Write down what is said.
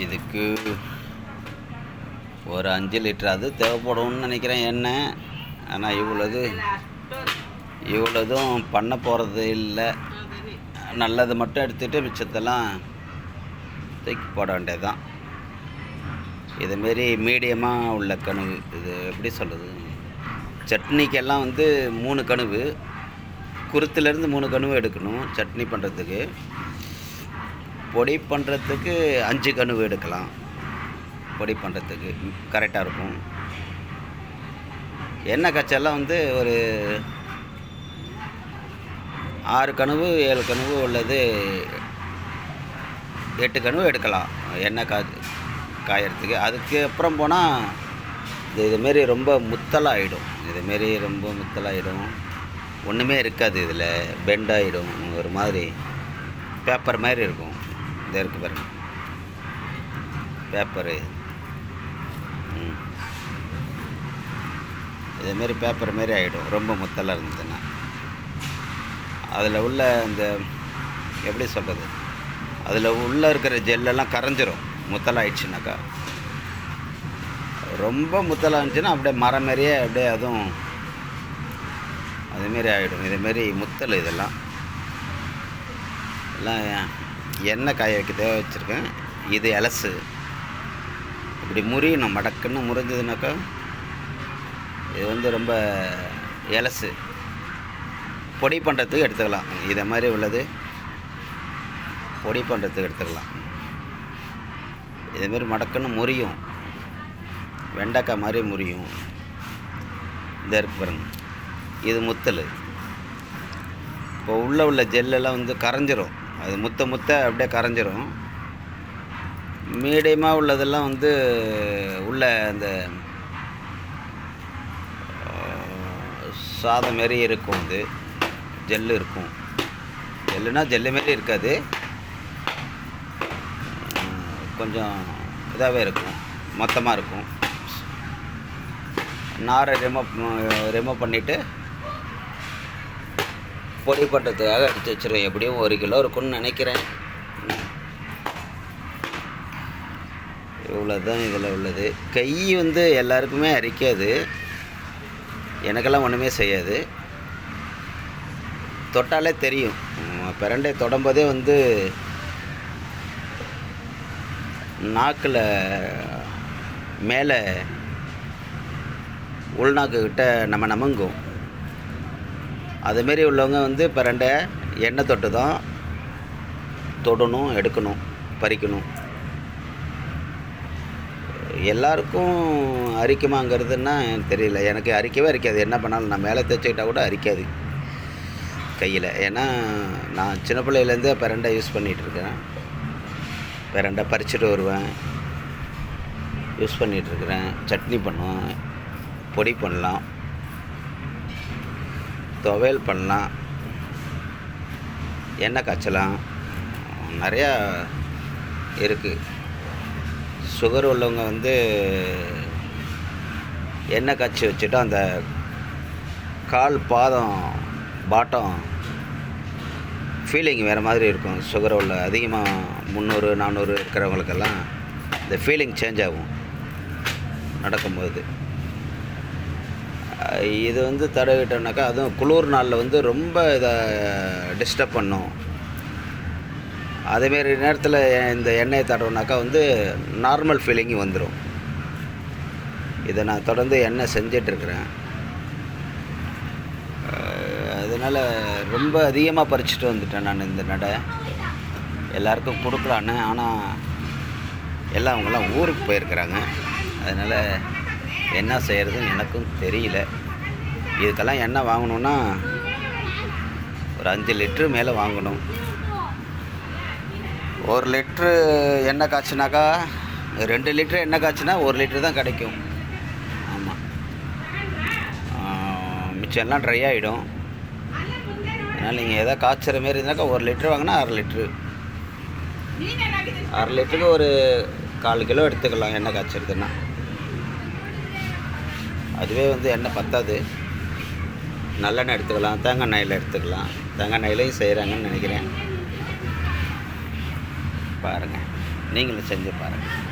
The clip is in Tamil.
இதுக்கு ஒரு 5 லிட்டராவது தேவைப்படும்னு நினைக்கிறேன் எண்ணெய். ஆனால் இவ்வளோதும் பண்ண போகிறது இல்லை. நல்லது மட்டும் எடுத்துகிட்டு மிச்சத்தெல்லாம் தூக்கி போட வேண்டியது தான். இதுமாரி மீடியமாக உள்ள கனவு. இது எப்படி சொல்கிறது, சட்னிக்கெல்லாம் வந்து 3 கனவு, குருத்துலேருந்து 3 கனவு எடுக்கணும். சட்னி பண்ணுறதுக்கு, பொடி பண்ணுறதுக்கு 5 கனவு எடுக்கலாம். பொடி பண்ணுறதுக்கு கரெக்டாக இருக்கும். எண்ணெய் காய்ச்சல்லாம் வந்து ஒரு 6 கனவு 7 கனவு உள்ளது 8 கனவு எடுக்கலாம் எண்ணெய் காயறதுக்கு. அதுக்கு அப்புறம் போனால் இதுமாரி ரொம்ப முத்தலாகிடும். இதுமாரி ரொம்ப முத்தலாகிடும், ஒன்றுமே இருக்காது. இதில் பெண்டாகிடும், ஒரு மாதிரி பேப்பர் மாதிரி இருக்கும். இதை இருக்குது பாருங்க, பேப்பரு. இதேமாரி பேப்பர் மாரி ஆகிடும் ரொம்ப முத்தலாக இருந்ததுன்னா. அதில் உள்ள இந்த எப்படி சொல்கிறது, அதில் உள்ளே இருக்கிற ஜெல்லெல்லாம் கரைஞ்சிரும் முத்தலாகிடுச்சுனாக்கா. ரொம்ப முத்தலாக இருந்துச்சுன்னா அப்படியே மரம் மாரியே அப்படியே அதுவும் அதுமாரி ஆகிடும். இதுமாரி முத்தல் இதெல்லாம் எண்ணெய் காய வைக்க தேவை வச்சுருக்கேன். இது எலசு இப்படி முறியணும். மடக்குன்னு முறிஞ்சதுனாக்கா இது வந்து ரொம்ப எலசு. பொடி பண்ணுறதுக்கு எடுத்துக்கலாம். இதை மாதிரி உள்ளது பொடி பண்ணுறதுக்கு எடுத்துக்கலாம். இதேமாரி மடக்குன்னு முறியும், வெண்டைக்காய் மாதிரி முறியும். இந்த இருக்கு பாருங்க, இது முத்தல். இப்போ உள்ள ஜெல்லெல்லாம் வந்து கரைஞ்சிரும். அது முத்த அப்படியே கரைஞ்சிரும். மீடியமாக உள்ளதெல்லாம் வந்து உள்ள அந்த சாதம் மாரி இருக்கும். அது ஜெல்லு இருக்கும். ஜெல்லுனா ஜெல்லு மாரி இருக்காது, கொஞ்சம் இதாகவே இருக்கும், மொத்தமாக இருக்கும். நாரை ரிமூவ் பண்ணிவிட்டு பொடி பண்ணுறதுக்காக எடுத்து வச்சுருவேன். எப்படியும் 1 கிலோ இருக்குன்னு நினைக்கிறேன். இவ்வளோ தான் இதில் உள்ளது. கை வந்து எல்லாருக்குமே அரிக்காது, எனக்கெல்லாம் ஒன்றுமே செய்யாது. தொட்டாலே தெரியும். பிரண்டை தொடும்போதே வந்து நாக்கில் மேலே உள்நாக்குக்கிட்ட நமங்கும். அதுமாரி உள்ளவங்க வந்து பிரண்டை எண்ணெய் தொட்டு தான் தொடணும், எடுக்கணும், பறிக்கணும். எல்லாருக்கும் அரிக்குமாங்கிறதுன்னா எனக்கு தெரியல. எனக்கு அரிக்கவே அரிக்காது. என்ன பண்ணாலும் நான் மேலே தைச்சிக்கிட்டால் கூட அரிக்காது கையில். ஏன்னா நான் சின்ன பிள்ளையிலேருந்தே பிரண்டை யூஸ் பண்ணிகிட்ருக்கேன். பிரண்டை பறிச்சுட்டு வருவேன், யூஸ் பண்ணிகிட்ருக்கிறேன். சட்னி பண்ணுவேன், பொடி பண்ணலாம், துவையல் பண்ணலாம், எண்ணெய் காய்ச்சலாம், நிறையா இருக்குது. சுகர் உள்ளவங்க வந்து எண்ணெய் காய்ச்சி வச்சுட்டு அந்த கால் பாதம் பாட்டம் ஃபீலிங் வேறு மாதிரி இருக்கும். சுகர் உள்ள அதிகமாக 300 400 இருக்கிறவங்களுக்கெல்லாம் இந்த ஃபீலிங் சேஞ்ச் ஆகும் நடக்கும்போது. இது வந்து தடவிட்டோம்னாக்கா, அதுவும் குளிர் நாளில் வந்து ரொம்ப இதை டிஸ்டர்ப் பண்ணும். அதேமாரி நேரத்தில் இந்த எண்ணெயை தடவினாக்கா வந்து நார்மல் ஃபீலிங் வந்துடும். இதை நான் தொடர்ந்து எண்ணெய் செஞ்சிட்ருக்கிறேன். அதனால் ரொம்ப அதிகமாக பறிச்சுட்டு வந்துட்டேன் நான் இந்த நடை. எல்லாருக்கும் கொடுக்கலான்னு. ஆனால் எல்லாம் அவங்கெல்லாம் ஊருக்கு போயிருக்கிறாங்க. அதனால் என்ன செய்கிறதுன்னு எனக்கும் தெரியல. இதுக்கெல்லாம் எண்ணெய் வாங்கணுன்னா ஒரு 5 லிட்ரு மேலே வாங்கணும். 1 லிட்ரு எண்ணெய் காய்ச்சினாக்கா 2 லிட்ரு எண்ணெய் காய்ச்சினா 1 லிட்ரு தான் கிடைக்கும். ஆமாம், மிச்சம் எல்லாம் ட்ரை ஆகிடும். அதனால் நீங்கள் எதாவது காய்ச்சிற மாரி இருந்தாக்கா 1 லிட்ரு வாங்கினா 1/2 லிட்ரு. 1/2 லிட்டருக்கு ஒரு 1/4 கிலோ எடுத்துக்கலாம் எண்ணெய் காய்ச்சறதுன்னா. அதுவே வந்து எண்ணெய் பத்தாது. நல்லெண்ணெய் எடுத்துக்கலாம், தேங்காய் எண்ணெயில் எடுத்துக்கலாம். தேங்காய் எண்ணெயிலையும் செய்கிறாங்கன்னு நினைக்கிறேன். பாருங்கள். நீங்களும் செஞ்சு பாருங்கள்.